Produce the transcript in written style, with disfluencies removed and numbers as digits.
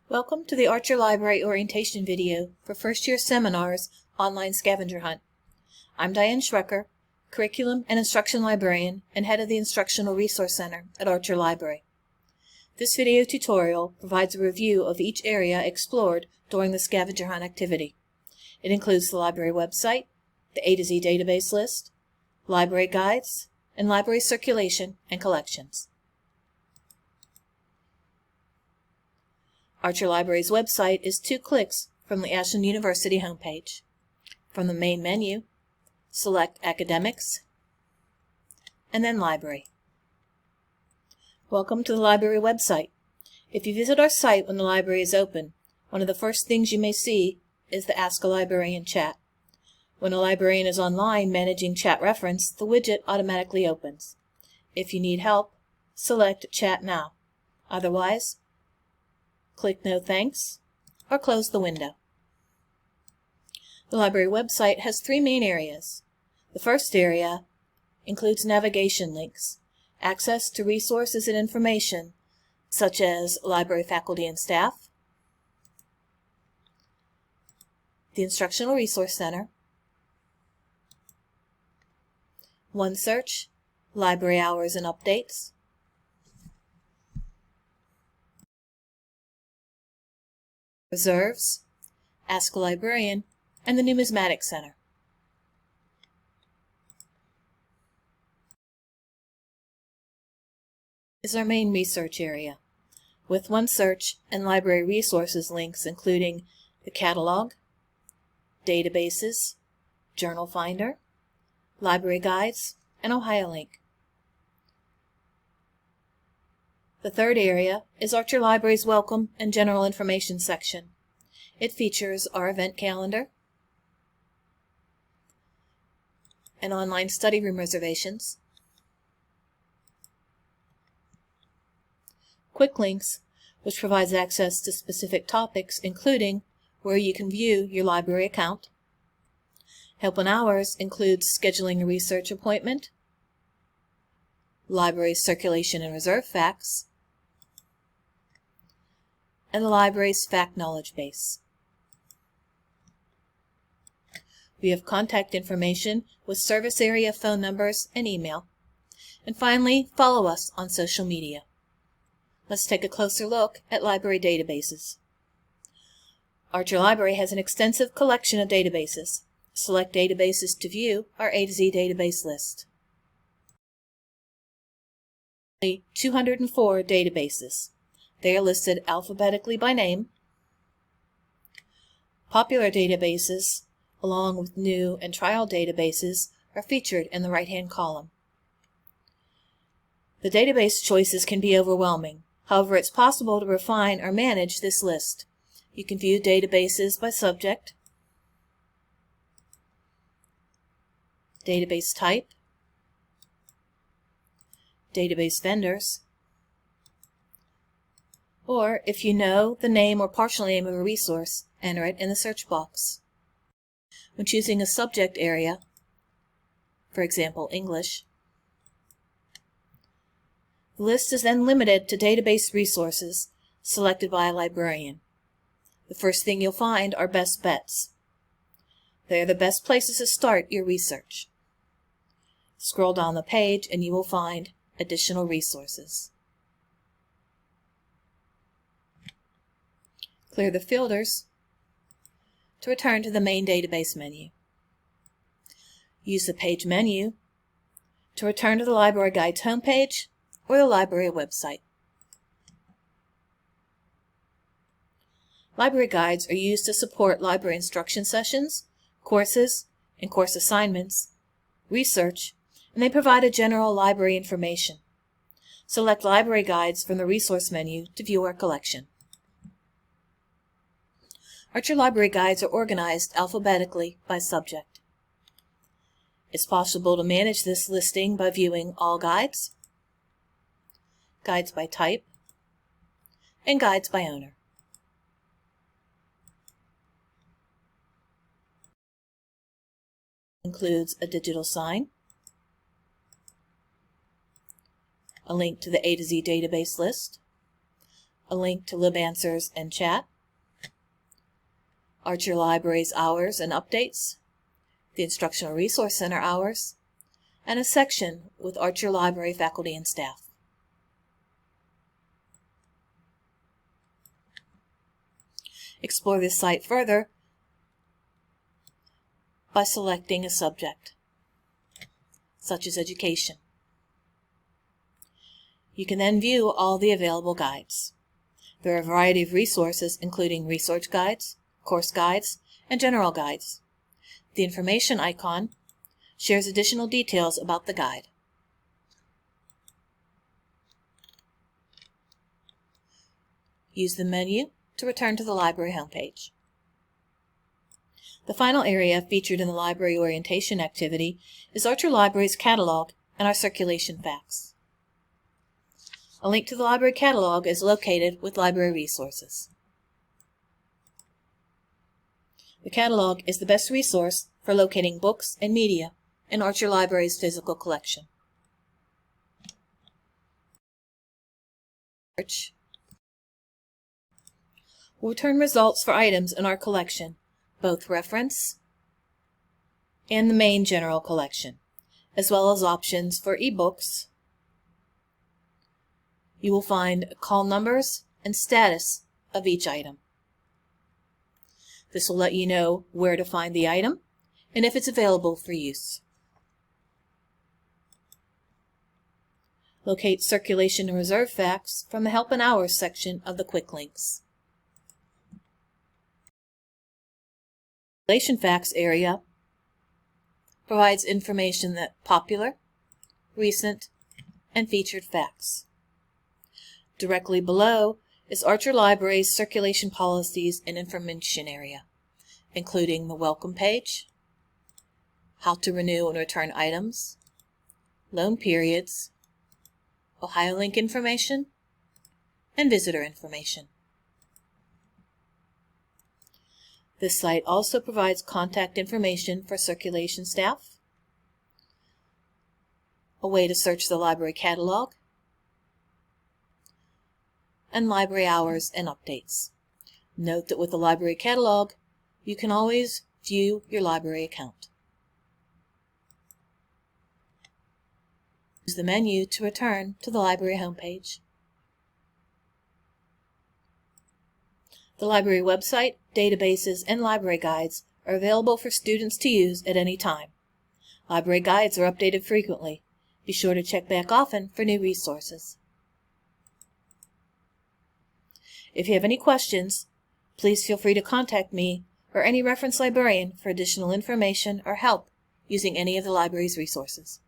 Welcome to the Archer Library orientation video for first year seminars online scavenger hunt. I'm Diane Schrecker, Curriculum and Instruction Librarian and Head of the Instructional Resource Center at Archer Library. This video tutorial provides a review of each area explored during the scavenger hunt activity. It includes the library website, the A to Z database list, library guides, and library circulation and collections. Archer Library's website is 2 clicks from the Ashland University homepage. From the main menu, select Academics, and then Library. Welcome to the library website. If you visit our site when the library is open, one of the first things you may see is the Ask a Librarian chat. When a librarian is online managing chat reference, the widget automatically opens. If you need help, select Chat Now. Otherwise, click No Thanks, or close the window. The library website has 3 main areas. The first area includes navigation links, access to resources and information such as library faculty and staff, the Instructional Resource Center, OneSearch, library hours and updates, Reserves, Ask a Librarian, and the Numismatic Center. Is our main research area, with OneSearch and library resources links including the catalog, databases, journal finder, library guides, and OhioLink. The third area is Archer Library's Welcome and General Information section. It features our event calendar and online study room reservations, quick links, which provides access to specific topics including where you can view your library account. Help and Hours includes scheduling a research appointment, library circulation and reserve facts, and the library's fact knowledge base. We have contact information with service area phone numbers and email. And finally, follow us on social media. Let's take a closer look at library databases. Archer Library has an extensive collection of databases. Select databases to view our A to Z database list. 204 databases. They are listed alphabetically by name. Popular databases, along with new and trial databases, are featured in the right-hand column. The database choices can be overwhelming. However, it's possible to refine or manage this list. You can view databases by subject, database type, database vendors, or if you know the name or partial name of a resource, enter it in the search box. When choosing a subject area, for example English, the list is then limited to database resources selected by a librarian. The first thing you'll find are best bets. They are the best places to start your research. Scroll down the page and you will find additional resources. Clear the filters to return to the main database menu. Use the page menu to return to the Library Guides homepage or the library website. Library guides are used to support library instruction sessions, courses, and course assignments, research, and they provide a general library information. Select Library Guides from the resource menu to view our collection. Archer Library Guides are organized alphabetically by subject. It's possible to manage this listing by viewing All Guides, Guides by Type, and Guides by Owner. Includes a digital sign, a link to the A to Z database list, a link to LibAnswers and chat, Archer Library's hours and updates, the Instructional Resource Center hours, and a section with Archer Library faculty and staff. Explore this site further by selecting a subject, such as education. You can then view all the available guides. There are a variety of resources, including research guides, course guides, and general guides. The information icon shares additional details about the guide. Use the menu to return to the library homepage. The final area featured in the library orientation activity is Archer Library's catalog and our circulation facts. A link to the library catalog is located with library resources. The catalog is the best resource for locating books and media in Archer Library's physical collection. Search will return results for items in our collection, both reference and the main general collection, as well as options for ebooks. You will find call numbers and status of each item. This will let you know where to find the item and if it's available for use. Locate circulation and reserve facts from the Help and Hours section of the Quick Links. Circulation facts area provides information that popular, recent, and featured facts. Directly below is Archer Library's circulation policies and information area, including the welcome page, how to renew and return items, loan periods, OhioLink information, and visitor information. This site also provides contact information for circulation staff, a way to search the library catalog, and library hours and updates. Note that with the library catalog, you can always view your library account. Use the menu to return to the library homepage. The library website, databases, and library guides are available for students to use at any time. Library guides are updated frequently. Be sure to check back often for new resources. If you have any questions, please feel free to contact me or any reference librarian for additional information or help using any of the library's resources.